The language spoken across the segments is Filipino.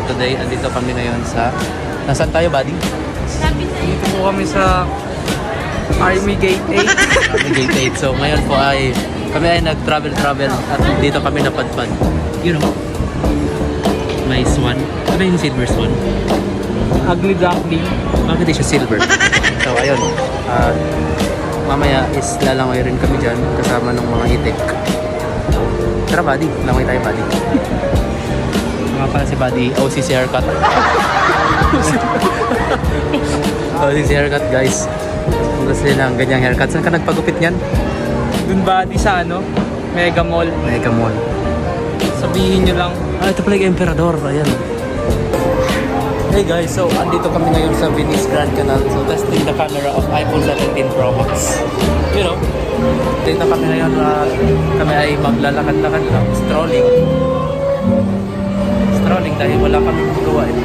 today, andito kami ngayon sa... Nasaan tayo, buddy? Dito po kami sa Army Gate 8. Army Gate 8. So ngayon po ay kami ay nag-travel at dito kami napadpad. You know, may swan. Ano yung silver swan? Ugly duckling. Bakit di siya silver? So ayun, mamaya is lalangoy rin kami dyan kasama ng mga itik. Tara buddy, langoy tayo buddy. Mga pala si buddy, OCC haircut. OCC haircut guys. Kung gusto nila ang ganyang haircut, saan ka nagpagupit niyan? Dun ba di sa ano? Mega Mall. Mega Mall. Sabihin nyo lang. Ah, ito pala yung Emperador. Ayan. Hey guys, so andito kami ngayon sa Venice Grand Canal. So testing the camera of iPhone 17 Pro Max. You know, dito kami ngayon kami ay maglalakad-lakad lang. Strolling dahil wala kami magawa eh.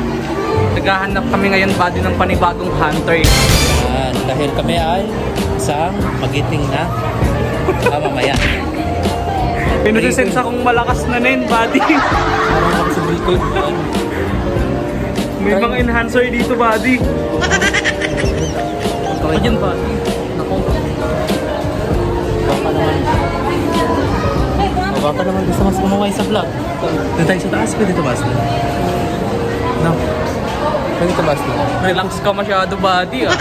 Naghahanap kami ngayon ba ng panibagong hunter. Yan, dahil kami ay isang magiting na mamamayan. Pinusisense akong malakas na nin, buddy. Parang ako sa Bicol. May mga enhancer dito, buddy. Ayan, buddy. Nako. Baka naman gusto mas kumaway sa vlog. Doon tayo sa taas, pwede ito basta. No. Pwede ito basta. Relax ka masyado, buddy, ah.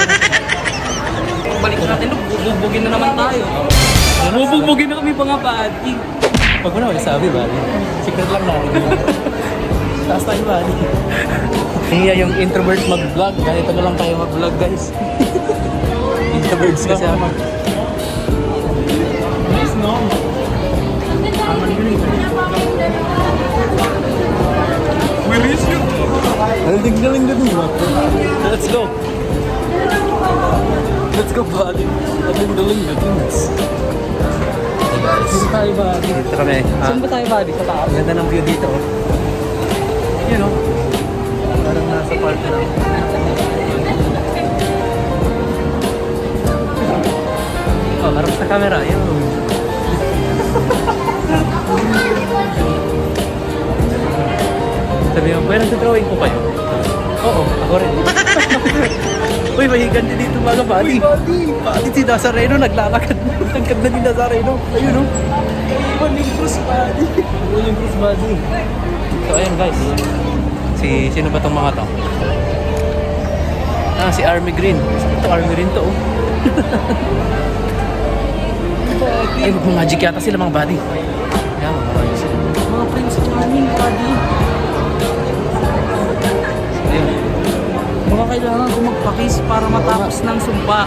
Balik natin, bubugbugin na naman tayo. Bubugbugin na kami pa nga, buddy. Pag mo na sabi ba? Secret lang natin. Taas tayo ba? Hiya yung introvert mag-vlog. Ganito na lang tayo mag-vlog guys. Introverts kasi ako. Nice, no? Where is you? Galing na din ba? Let's go! Let's go buddy! Galing na din. Hey guys. Dito tayo, buddy. Dito kami. Saan ba tayo, buddy? Sa taas? Ganda ng view dito oh. You know, parang nasa park na. Oh, harap sa camera. Yun. Sabi mo, pwede nagdrawing ko kayo? Oo, ako rin. Uy, may ganti dito mga buddy. Buddy, si Nazareno naglalakad. Ang ganda ni Nazareno. Ayun o. Iwan yung cross, buddy. Ayun yung Chris buddy. So ayun guys. Sino ba tong mga to? Ah, si Army Green. Ito Army Green to oh. Ay, mag-magic yata sila mga buddy. Yan, mga sila. Mga Prince Charming, buddy. Ayun. Mga kailangan ko magpakis para matapos ng sumpa.